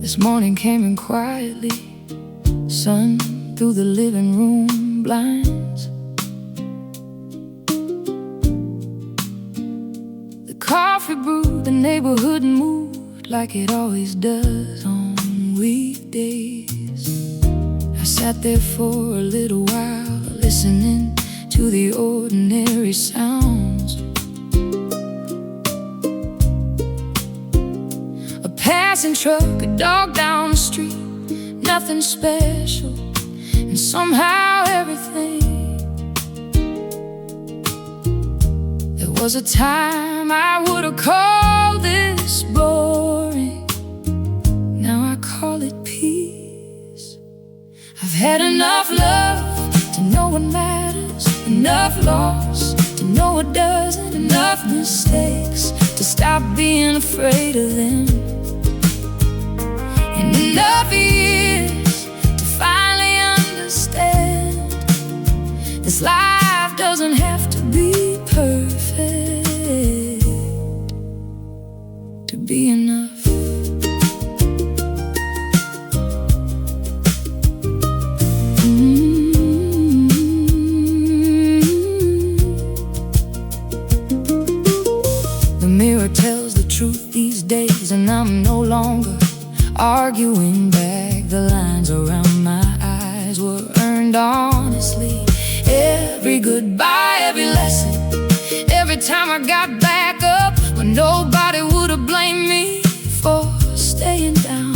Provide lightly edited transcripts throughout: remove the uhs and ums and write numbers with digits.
This morning came in quietly, sun through the living room blinds. The coffee brewed, the neighborhood moved like it always does on weekdays. I sat there for a little while, listening to the ordinary sounds. A passing truck, a dog down the street, nothing special, and somehow everything. There was a time I would have called this boring. Now I call it peace. I've had enough love to know what matters, enough loss to know what doesn't, enough mistakes to stop being afraid of them, and enough years to finally understand this life doesn't have to be perfect to be enough. The mirror tells the truth these days, and I'm no longer arguing back. The lines around my eyes were earned honestly. Every goodbye, every lesson, every time I got back up when nobody would have blamed me for staying down.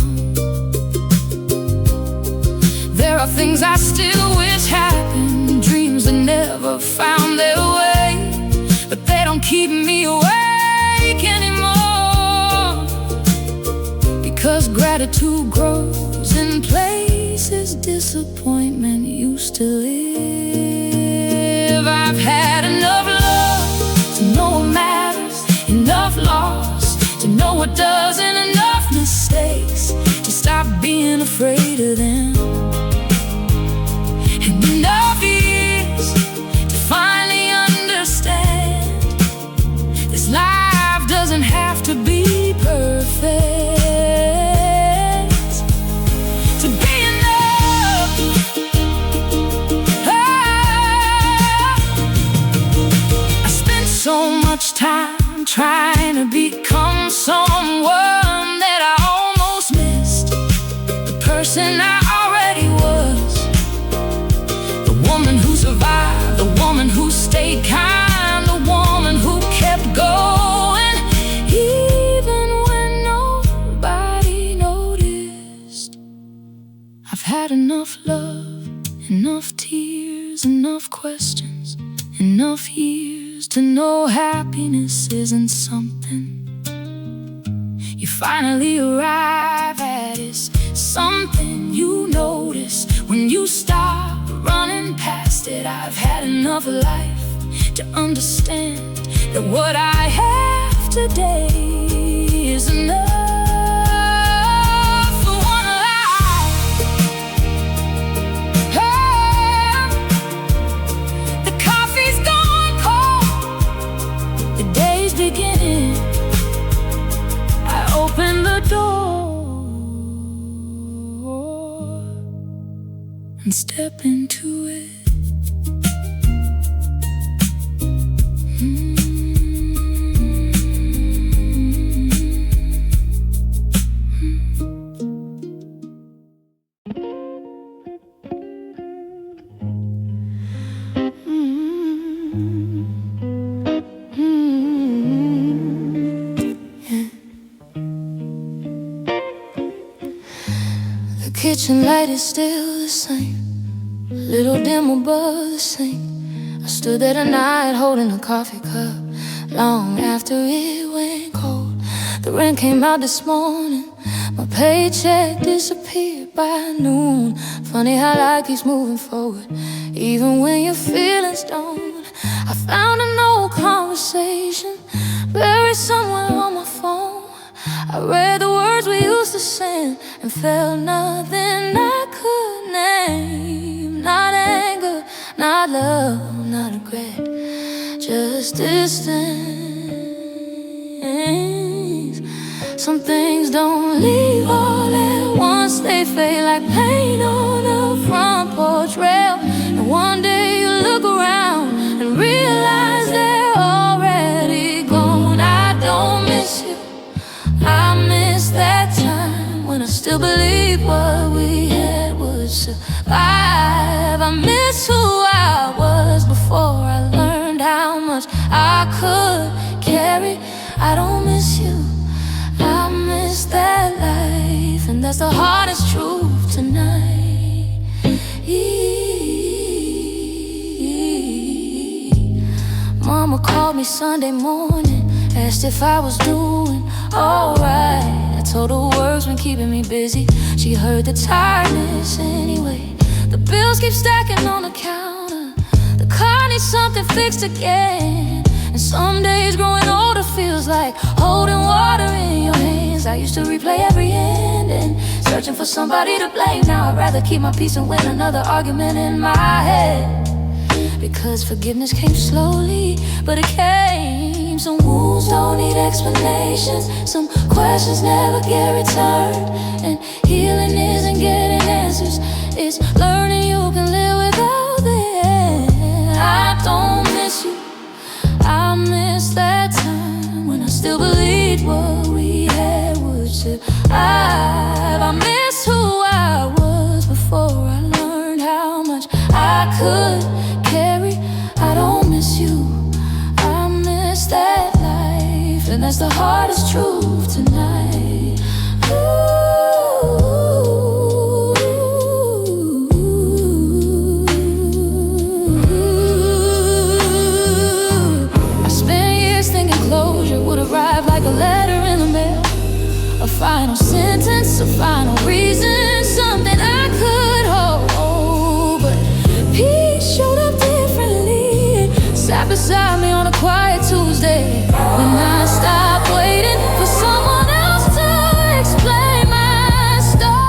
There are things I still wish happened, dreams that never found their way, but they don't keep me awake anymore, because gratitude grows in places disappointment used to live. I've had enough love to know what matters, enough loss to know what doesn't, enough mistakes to stop being afraid of them, and enough years to finally understand this life doesn't have to be perfect to be enough. I spent so much time trying to become someone that I almost missed, the person I already was, the woman who survived, the woman who stayed kind, the woman who kept going even when nobody noticed. I've had enough love, enough tears, enough questions, enough years to know happiness isn't something you finally arrive at. It's something you notice when you stop running past it. I've had enough life to understand that what I have today is enough for one life. Oh, the coffee's gone cold, the day's beginning. I open the door and step into it. The kitchen light is still the same, a little dim above the sink. I stood there tonight holding a coffee cup long after it went cold. The rent came out this morning, my paycheck disappeared by noon. Funny how life keeps moving forward, even when your feelings don't. I found an old conversation buried somewhere on my phone. I read the words we used to sing and felt nothing I could name. Not anger, not love, not regret, just distance. Some things don't leave all at like paint on a front porch rail. And one day you look around and realize they're already gone. I don't miss you, I miss that time when I still believed what we had would survive. I miss who I was before I learned how much I could carry. I don't miss you, I miss that life, and that's the hardest truth tonight. Mama called me Sunday morning, asked if I was doing alright. I told her work's been keeping me busy. She heard the tiredness anyway. The bills keep stacking on the counter, the car needs something fixed again. And some days growing older feels like holding water in your hands. I used to replay every ending, searching for somebody to blame. Now I'd rather keep my peace and win another argument in my head. Because forgiveness came slowly, but it came. Some wounds don't need explanations, some questions never get returned. And healing isn't getting answers, it's learning you can live without them. I don't miss you, I miss that time when I still believed what we had would survive. I miss who I was before I learned how much I could carry. I don't miss you, I miss that life, and that's the hardest truth tonight. I spent years thinking closure would arrive like a letter in the mail, a final sentence, a final reason, something I could hold. But peace showed up differently, sat beside me on a quiet Tuesday when I stopped waiting for someone else to explain my story.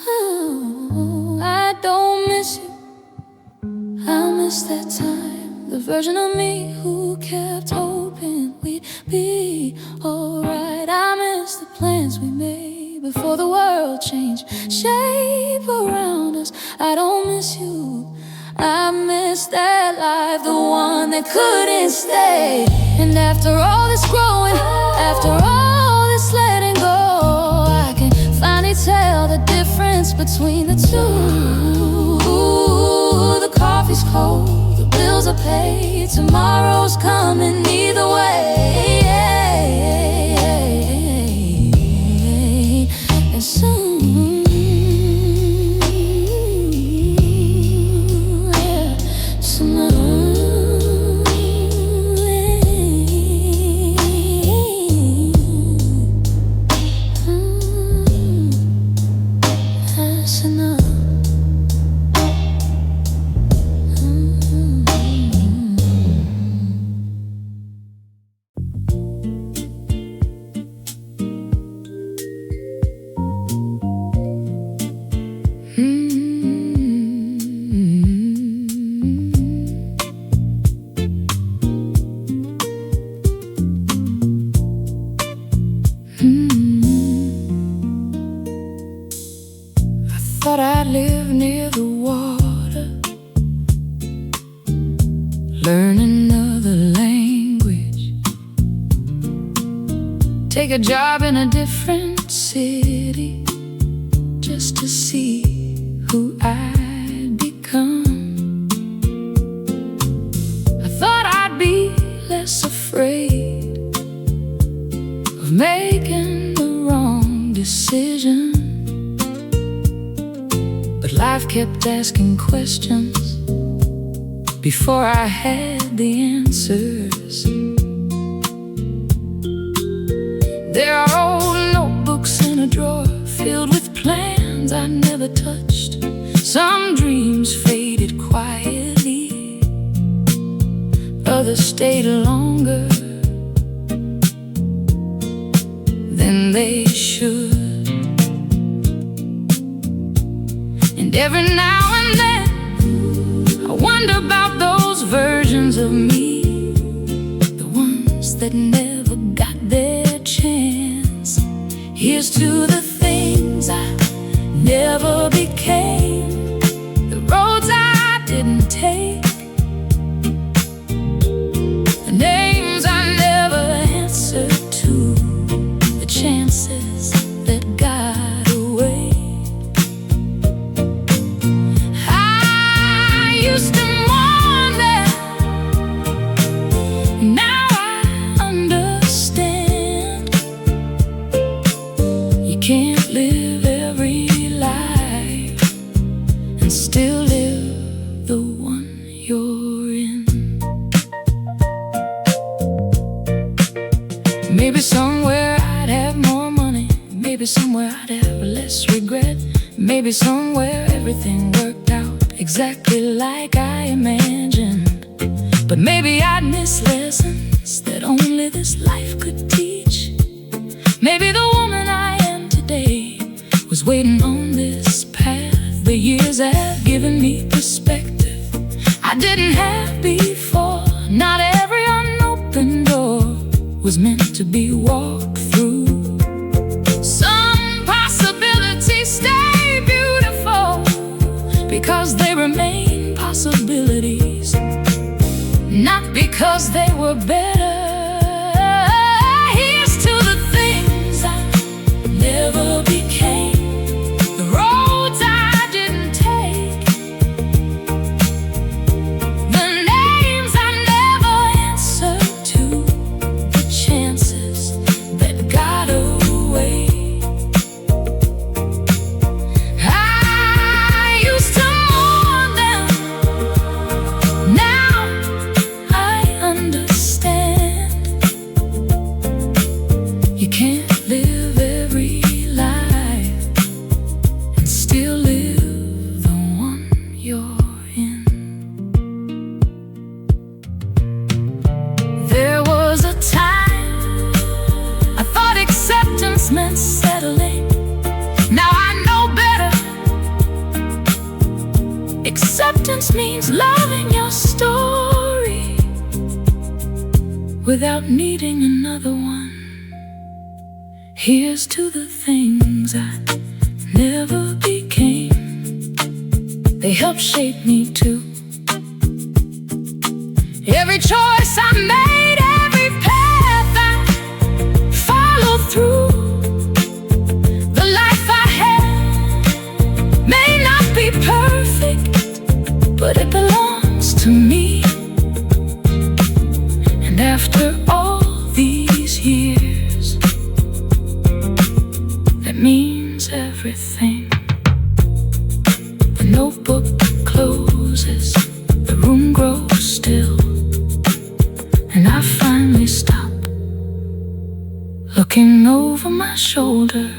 Oh, I don't miss you, I miss that time, the version of me who kept hoping we'd be alright. I miss the plans we made before the world changed shape around us. I don't miss you, I miss that life, the one that couldn't stay. And after all this growing, after all this letting go, I can finally tell the difference between the two. The coffee's cold, the bills are paid, tomorrow's coming either way. And soon, thought I'd live near the water, learn another language, take a job in a different city, just to see who I'd become. I thought I'd be less afraid of making the wrong decision. But life kept asking questions before I had the answers. There are old notebooks in a drawer filled with plans I never touched. Some dreams faded quietly, others stayed longer than they should. And every now and then I wonder about those versions of me, the ones that never got their chance. Here's to the things I never became, the roads I didn't take, the names I never answered to, the chances that got away. I used to mourn them, now I understand. You can't live every life and still live the one you're in. Maybe somewhere I'd have more money, maybe somewhere I'd have less regret, maybe somewhere everything worked out exactly like I imagined. But maybe I'd miss lessons that only this life could teach. Maybe the woman I am today was waiting on this path. The years have given me perspective I didn't have before. Not every unopened door was meant to be walked through. Some possibilities stay beautiful because they remain possibilities, not because they were better. Here's to the things I never became, the roads I didn't take, the names I never answered to, the chances that got away. I used to mourn them, now I understand. You can't live every life and still live the one you're in. There was a time I thought acceptance meant settling. Now I know better. Acceptance means loving your story without needing another one. Here's to the things I never became, they helped shape me too. Every choice I made, every path I followed through, the life I had may not be perfect, but it belongs to me. And after all these years, that means everything. The notebook closes, the room grows still, and I finally stop, looking over my shoulder.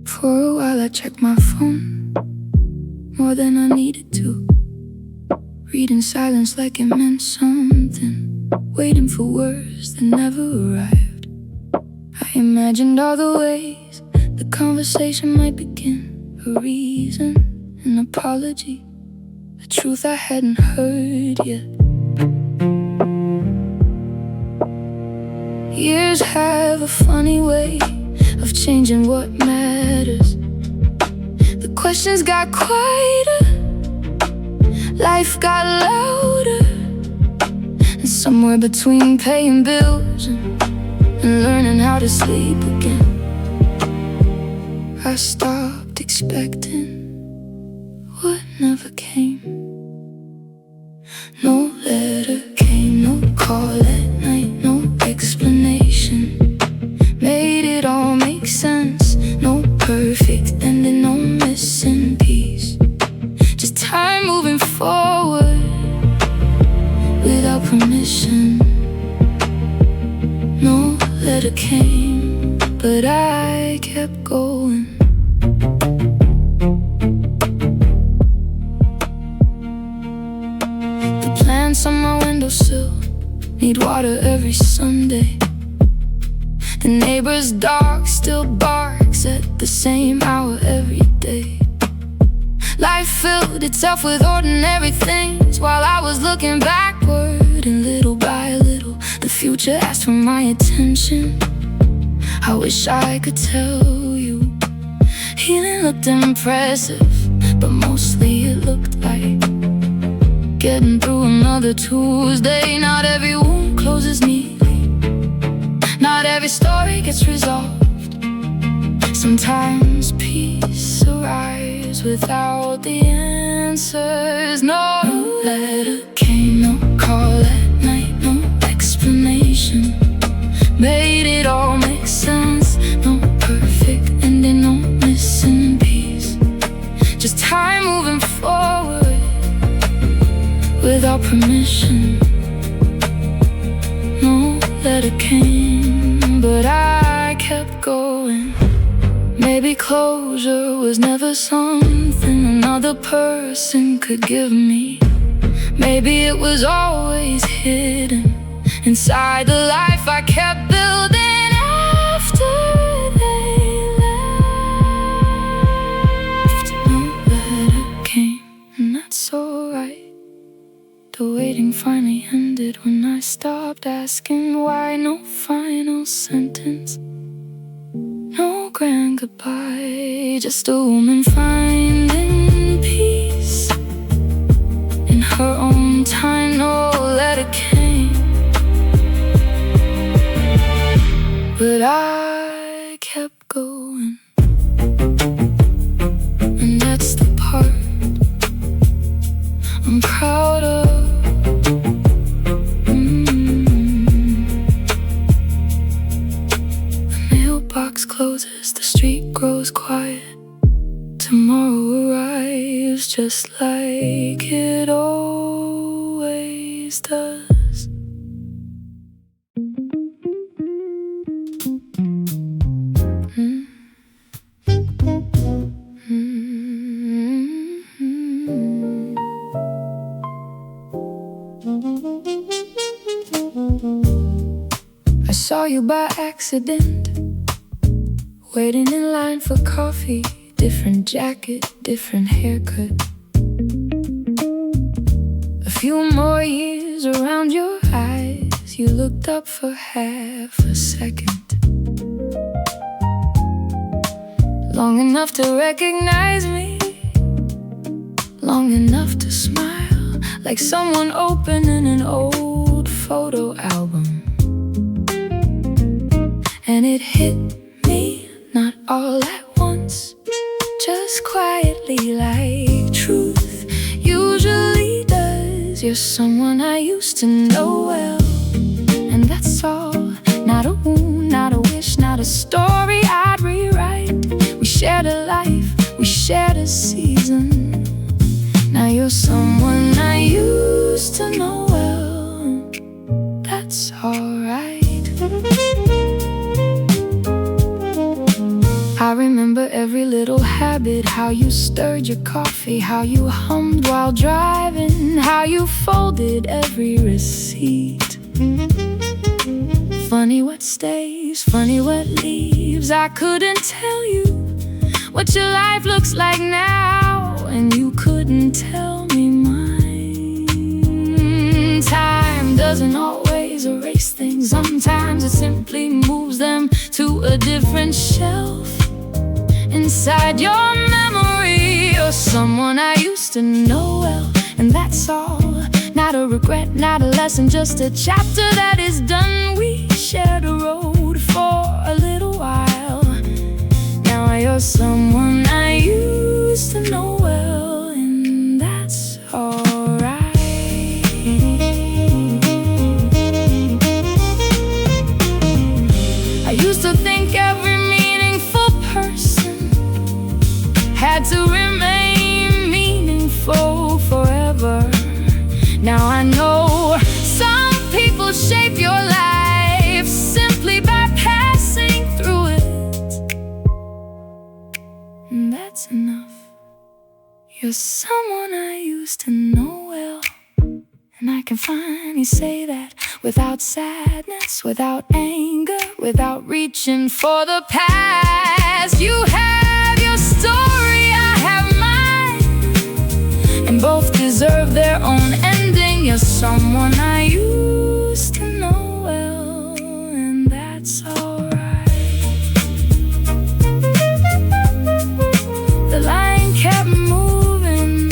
For a while I checked my phone more than I needed to, reading silence like it meant something, waiting for words that never arrived. I imagined all the ways the conversation might begin, a reason, an apology, the truth I hadn't heard yet. Years have a funny way of changing what matters. The questions got quieter, life got louder, and somewhere between paying bills and learning how to sleep again, I stopped expecting what never came. No letter came, no call at night, no explanation made it all make sense. No perfect ending, no missing piece, just time moving forward without permission. No letter came, but I kept going. need water every Sunday. The neighbor's dog still barks at the same hour every day. Life filled itself with ordinary things while I was looking backward, and little by little the future asked for my attention. I wish I could tell you healing looked impressive, but mostly it looked like getting through another Tuesday. Not every wound closes neatly, not every story gets resolved. Sometimes peace arrives without the answers. No letter came, no call at night, no explanation made it all make sense. No perfect ending, no missing piece, just time moving forward without permission. No letter came, but I kept going. Maybe closure was never something another person could give me. Maybe it was always hidden inside the life I kept building after they left. No letter came, and that's alright. The waiting finally ended when I stopped asking why. No final sentence, no grand goodbye, just a woman finding peace in her own time. No letter came, but I kept going. And that's the part I'm proud of. Box closes, the street grows quiet. Tomorrow arrives just like it always does. I saw you by accident, waiting in line for coffee. Different jacket, different haircut. A few more years around your eyes. You looked up for half a second, long enough to recognize me, long enough to smile, like someone opening an old photo album. And it hit me, not all at once, just quietly like truth usually does. You're someone I used to know well, and that's all. Not a wound, not a wish, not a story I'd rewrite. We shared a life, we shared a season. Now you're someone I used to know well, that's alright. I remember every little habit, how you stirred your coffee, how you hummed while driving, how you folded every receipt. Funny what stays, funny what leaves. I couldn't tell you what your life looks like now, and you couldn't tell me mine. Time doesn't always erase things, sometimes it simply moves them to a different shelf inside your memory. You're someone I used to know well, and that's all. Not a regret, not a lesson, just a chapter that is done. We shared a road for a little while. Now you're someone I used to know well, and that's alright. I used to think every meaningful person had to remain meaningful forever. Now I know some people shape your life simply by passing through it, and that's enough. You're someone I used to know well, and I can finally say that without sadness, without anger, without reaching for the past. You have your story, I have mine, and both deserve their own ending. You're someone I used to know well, and that's alright. The line kept moving.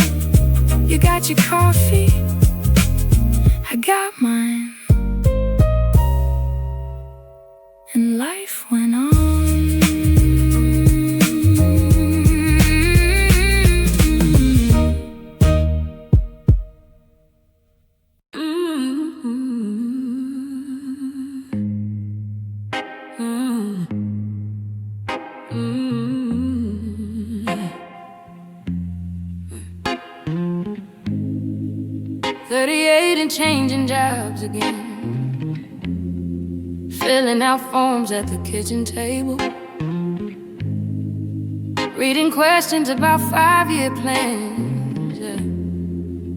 You got your coffee, I got mine, and life went on. 38 and changing jobs again, filling out forms at the kitchen table, reading questions about 5-year plans, yeah,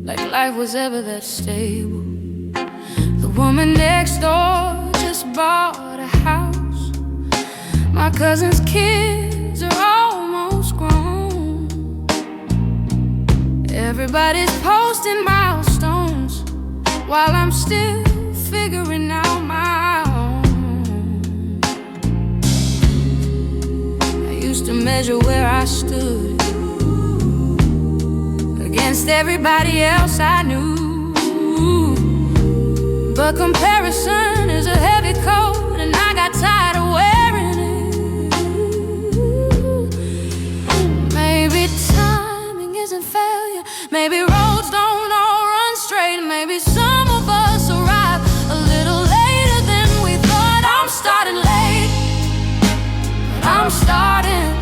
like life was ever that stable. The woman next door just bought a house. My cousin's kids are almost grown. Everybody's posting milestones while I'm still figuring out my own. I used to measure where I stood against everybody else I knew, but comparison is a heavy coat, and I got tired of wearing it. Maybe timing isn't failure, maybe roads don't all run straight, maybe some of us arrive a little later than we thought. I'm starting late, but I'm starting.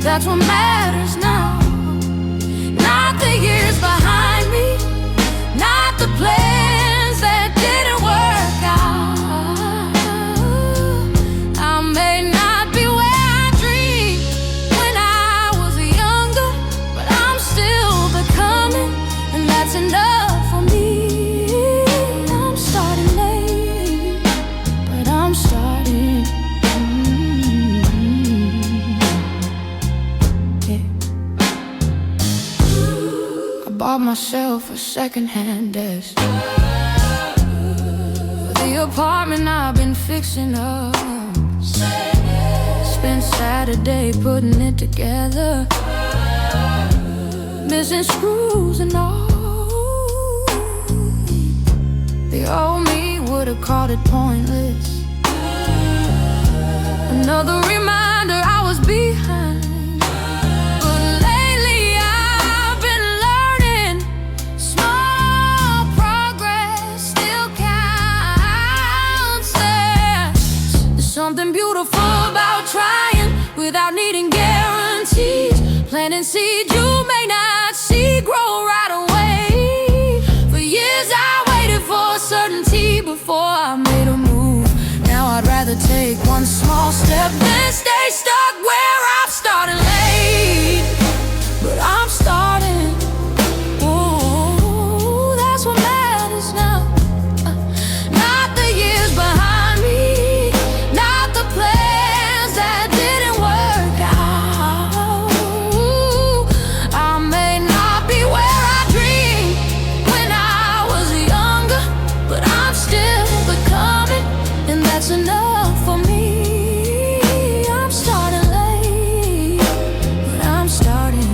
That's what matters now. Not the years behind me, not the plans that didn't work out. I may not be where I dreamed when I was younger, but I'm still becoming, and that's enough for me. I'm starting late, but I'm starting. Yeah. I bought myself a second-hand desk for the apartment I've been fixing up. Spent Saturday putting it together, missing screws and all. The old me would've called it pointless, another reminder I was behind. But lately I've been learning small progress still counts. There's something beautiful about trying without needing guarantees, planting seeds you may not see grow right away. For years I waited for certainty before I made a move. Now I'd rather take one small step than stay stuck where I'm starting late, but I'm starting. Ooh, that's what matters now. Not the years behind me, not the plans that didn't work out. I may not be where I dreamed when I was younger, but I'm still becoming, and that's enough for me. I'm starting late, but I'm starting.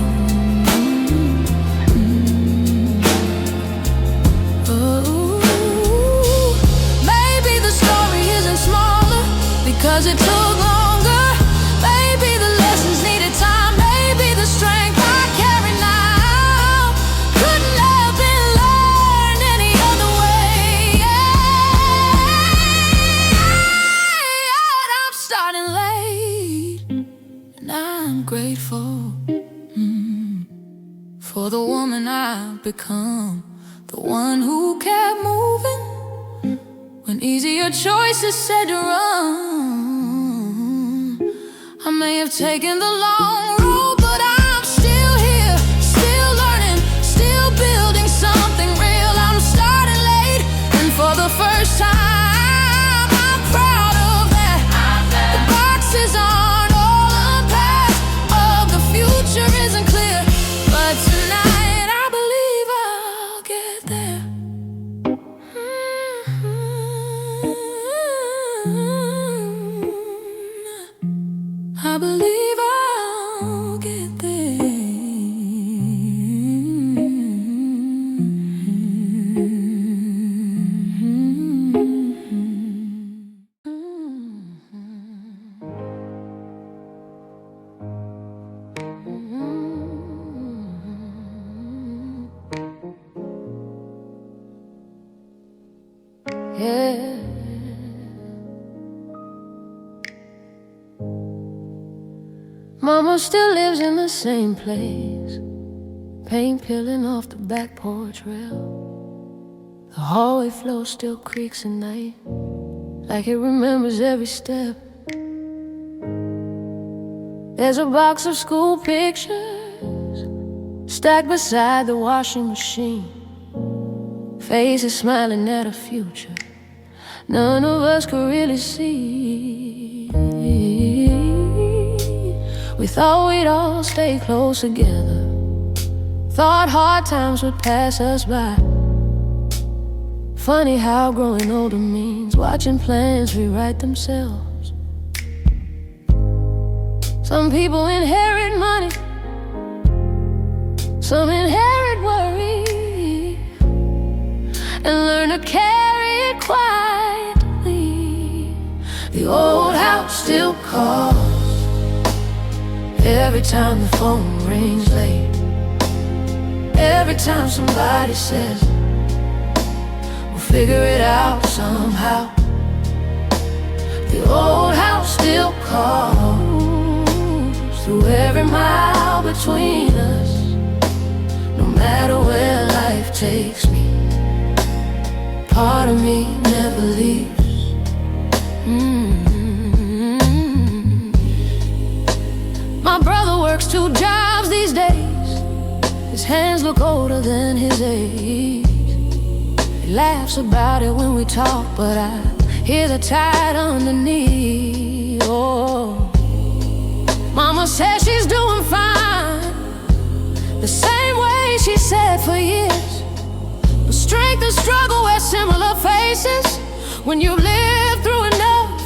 Oh, maybe the story isn't smaller because it took longer. Maybe the lessons needed time. Maybe the strength I carry now couldn't have been learned any other way. Yet I'm starting late, and I'm grateful for the woman I've become, the one who kept moving when easier choices said to run. I may have taken the long road, but I'm still here, still learning, still building something real. I'm starting late, Mama still lives in the same place, paint peeling off the back porch rail. The hallway floor still creaks at night, like it remembers every step. There's a box of school pictures stacked beside the washing machine, faces smiling at a future none of us could really see. We thought we'd all stay close together, thought hard times would pass us by. Funny how growing older means watching plans rewrite themselves. Some people inherit money, some inherit worry, and learn to carry it quietly. The old house still calls every time the phone rings late, every time somebody says we'll figure it out somehow. The old house still calls through every mile between us. No matter where life takes me, part of me never leaves. My brother works 2 jobs these days. His hands look older than his age. He laughs about it when we talk, but I hear the tide underneath. Oh, Mama says she's doing fine, the same way she said for years. But strength and struggle wear similar faces when you've lived through enough.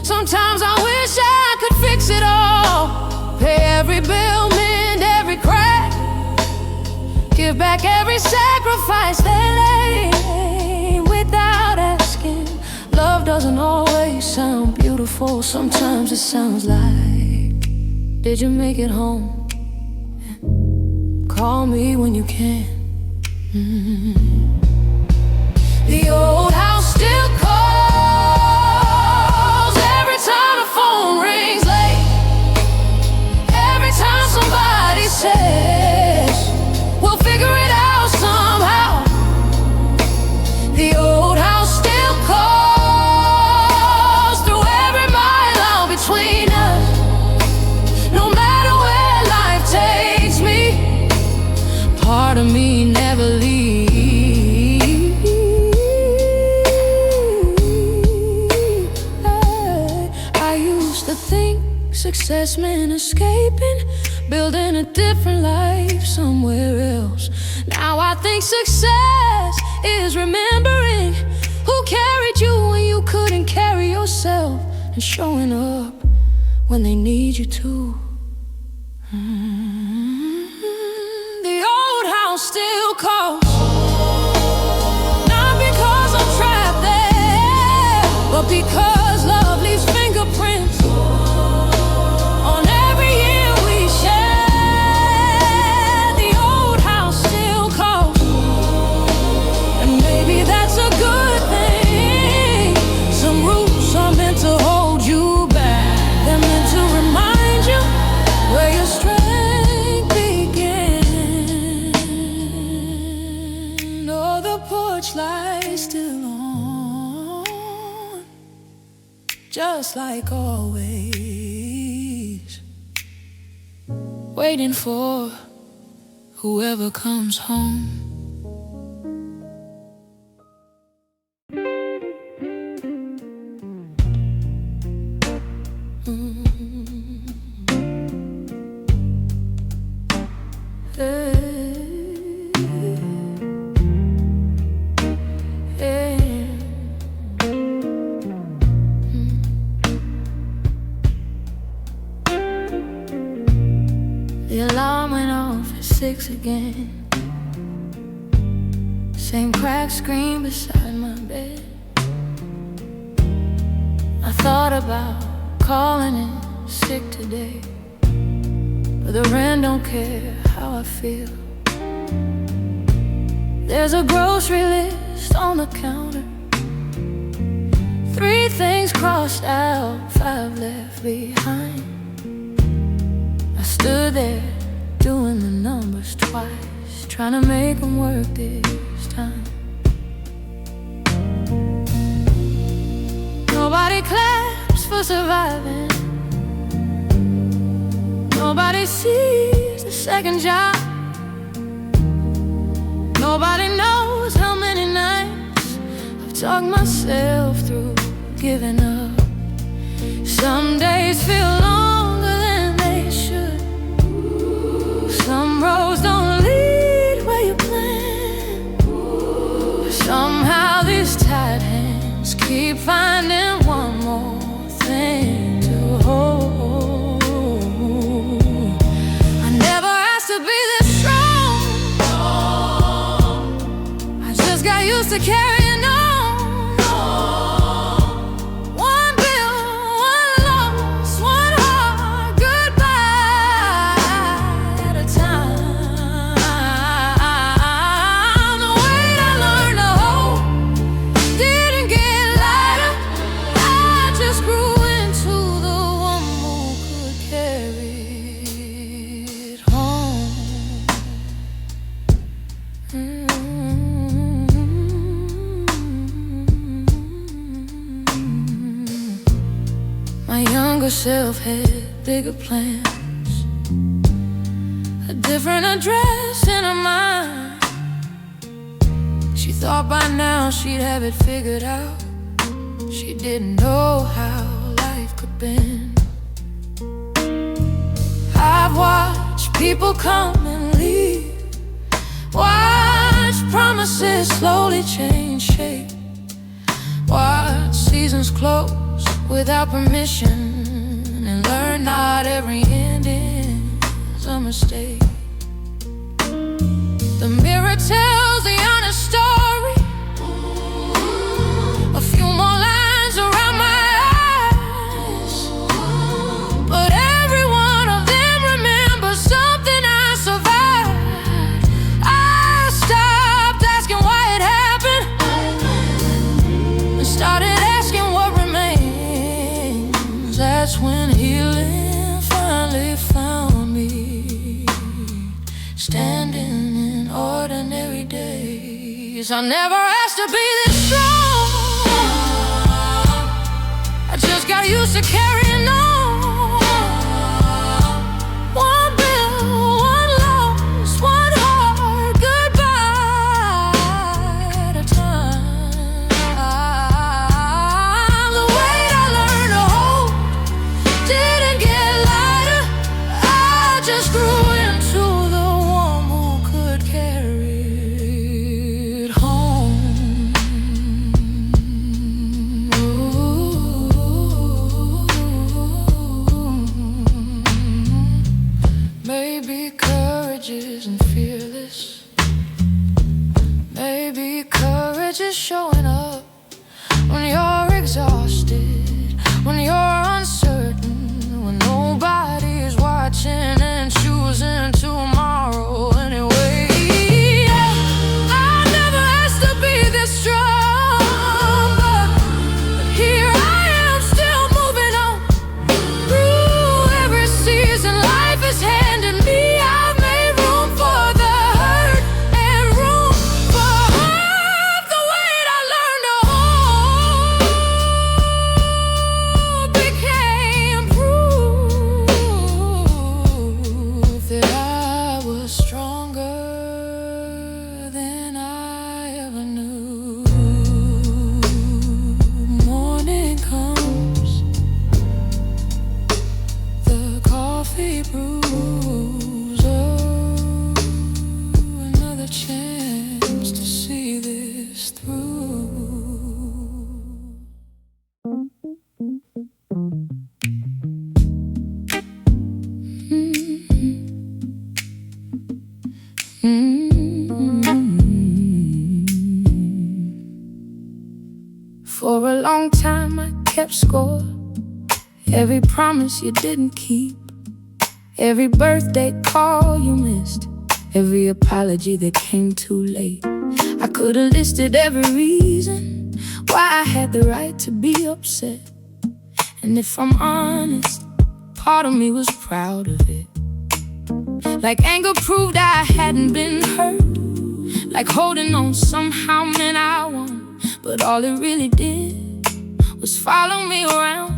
Sometimes I wish I could fix it all, pay every bill, mend every crack, give back every sacrifice they laid without asking. Love doesn't always sound beautiful. Sometimes it sounds like, did you make it home? Call me when you can. The old house still calls every time the phone rings late, every time somebody says we'll figure it out somehow. The old house still calls through every mile out between us. No matter where life takes me, part of me never leaves. I used to think success meant escaping, building a different life somewhere else. Now I think success is remembering who carried you when you couldn't carry yourself, and showing up when they need you to. The old house still calls, not because I'm trapped there, but because love leaves fingerprints on every year we share. The old house still calls, and maybe that's a good thing. Some roots are meant to hold you back, they're meant to remind you where your strength began. Oh, the porch light still on, just like always, waiting for whoever comes home. The alarm went off at 6 again. Same cracked screen beside my bed. I thought about calling in sick today, but the rent don't care how I feel. There's a grocery list on the counter, 3 things crossed out, 5 left behind. I Stood there doing the numbers twice, trying to make them work this time. Nobody claps for surviving. Nobody sees the second job. Nobody knows how many nights I've talked myself through giving up. Some days feel longer than they should. Some roads don't lead where you plan. Somehow these tired hands keep finding one more thing to hold. I never asked to be this strong. I just got used to carrying on. One bill, one loss, one hard goodbye at a time. The weight I learned to hold didn't get lighter. I just grew into the one who could carry it home. My younger self had bigger plans, a different address in her mind. She thought by now she'd have it figured out. She didn't know how life could bend. I've watched people come and leave, watched promises slowly change shape, watched seasons close without permission, and learn not every ending is a mistake. The mirror tells the honest story, a few more lines around my eyes, but every one of them remembers something I survived. I stopped asking why it happened and started asking what remains. That's when healing finally found me, standing in ordinary days. I never asked to be this strong. I just got used to carrying on. One bill, one loss, one hard goodbye at a time. The weight I learned to hold didn't get lighter. I just grew into the one who could carry it home. Maybe courage isn't fearless. Maybe courage is showing up when you're exhausted, when you're uncertain, when nobody is watching, and choosing tomorrow anyway. I never asked to be this strong, but here I am still moving on. Through every season life is handing me, I've made room for the hurt and room for hope. The weight I learned to hold became proof that I was stronger than I ever knew. Morning comes, the coffee brews. Oh, another chance to see this through. For a long time I kept score, every promise you didn't keep, every birthday call you missed, every apology that came too late. I could have listed every reason why I had the right to be upset, and if I'm honest, part of me was proud of it. Like anger proved I hadn't been hurt. Like holding on somehow meant I won. But all it really did was follow me around.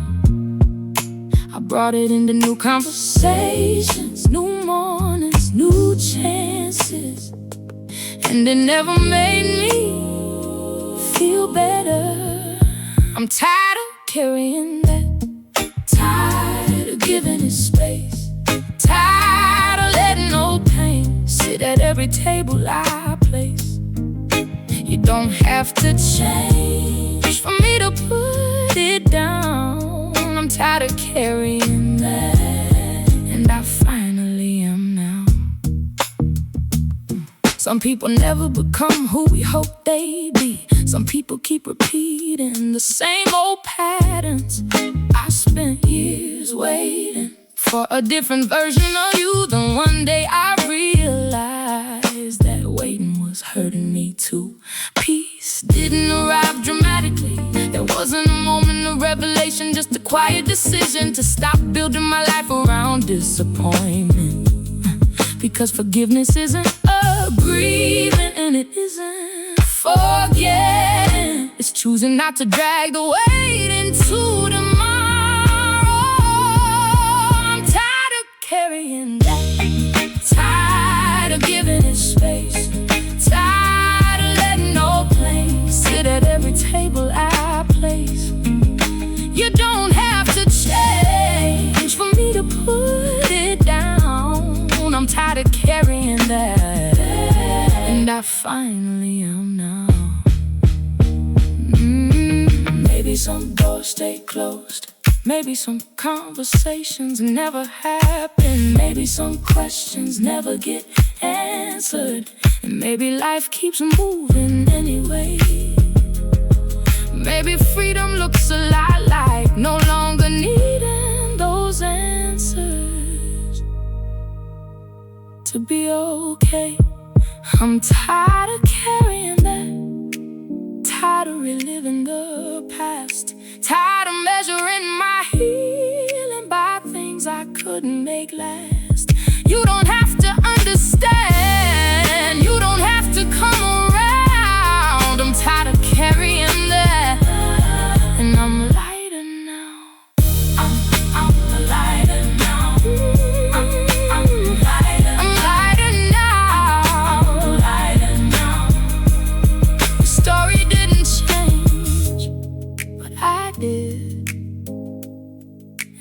I brought it into new conversations, new mornings, new chances. And it never made me feel better. I'm tired of carrying that, tired of giving it space, tired of letting old pain sit at every table I place. You don't have to change for me to put it down. I'm tired of carrying that, and I finally am now. Some people never become who we hope they'd be. Some people keep repeating the same old patterns. I spent years waiting for a different version of you. Then one day I realized that waiting was hurting me too. Peace didn't arrive dramatically. There wasn't a moment of revelation, just a quiet decision to stop building my life around disappointment. Because forgiveness isn't agreement, and it isn't forgetting. It's choosing not to drag the weight into tomorrow. I'm tired of carrying that, tired of giving it space, tired of letting old planes sit at every table I place. You don't have to change for me to put it down. I'm tired of carrying that, and I finally am now. Maybe some doors stay closed, maybe some conversations never happen, maybe some questions never get answered, and maybe life keeps moving anyway. Maybe freedom looks a lot like no longer needing those answers to be okay. I'm tired of carrying that, tired of reliving the past, tired of measuring my healing by things I couldn't make last. You don't have to understand, you don't have to come around. I'm tired of carrying that, and I'm lighter now. I'm lighter now.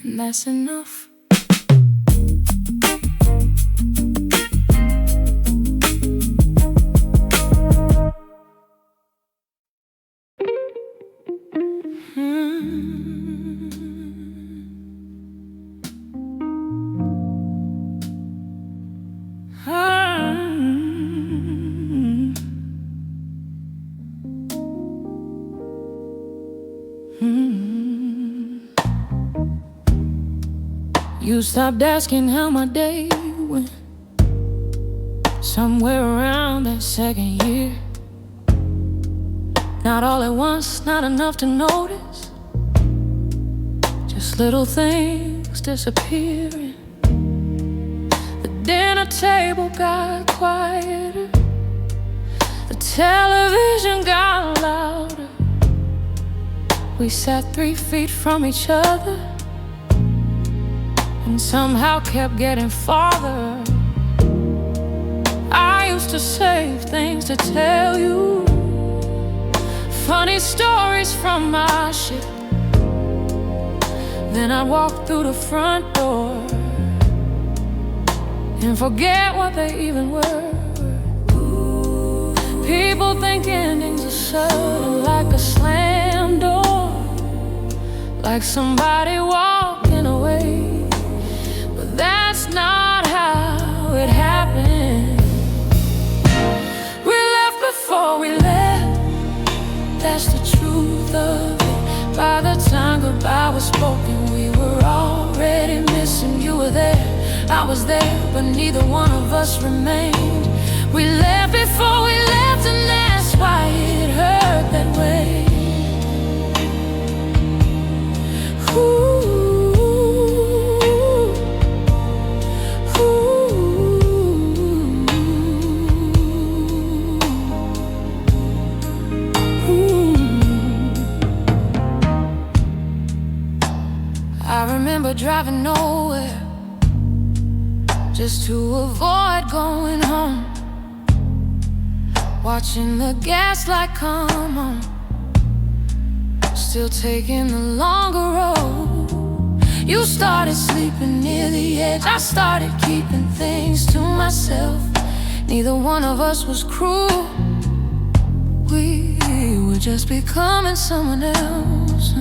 And that's enough. You stopped asking how my day went somewhere around that second year. Not all at once, not enough to notice, just little things disappearing. The dinner table got quieter, the television got louder. We sat 3 feet from each other and somehow kept getting farther. I used to save things to tell you, funny stories from my ship. Then I'd walk through the front door and forget what they even were. People think endings are sudden, like a slam door, like somebody walking away. That's not how it happened. We left before we left, that's the truth of it. By the time goodbye was spoken, we were already missing. You were there, I was there, but neither one of us remained. We left before we left, and that's why it hurt that way. Ooh. Ooh. driving nowhere just to avoid going home, watching the gaslight come on, still taking the longer road. You started sleeping near the edge, I started keeping things to myself. Neither one of us was cruel, we were just becoming someone else.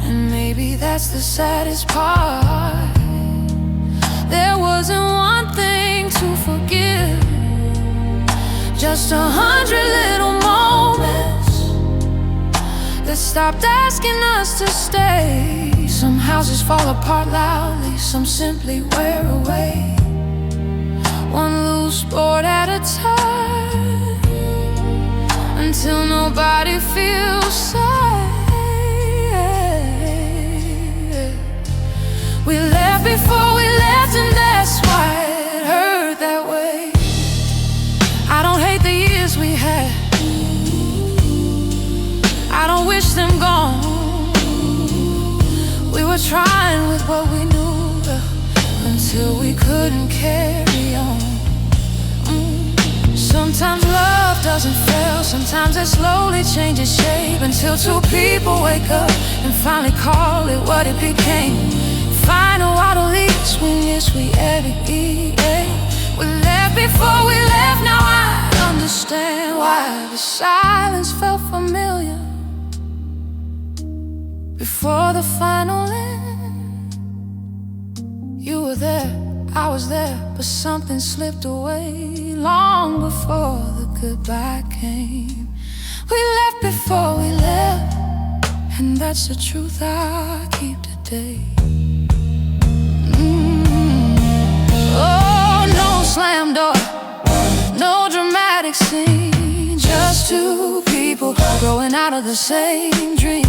And maybe that's the saddest part. There wasn't one thing to forgive, just 100 little moments that stopped asking us to stay. Some houses fall apart loudly, some simply wear away, one loose board at a time, until nobody feels safe. We left before we left, and that's why it hurt that way. I don't hate the years we had, I don't wish them gone. We were trying with what we knew, until we couldn't carry on. Sometimes love doesn't fail, sometimes it slowly changes shape, until two people wake up and finally call it what it became. Find a while to least when yes we ever eat. We left before we left, now I understand why the silence felt familiar before the final end. You were there, I was there, but something slipped away long before the goodbye came. We left before we left, and that's the truth I keep today. Oh, no slam door, no dramatic scene, just two people growing out of the same dream.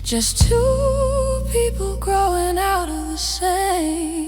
Just two people growing out of the same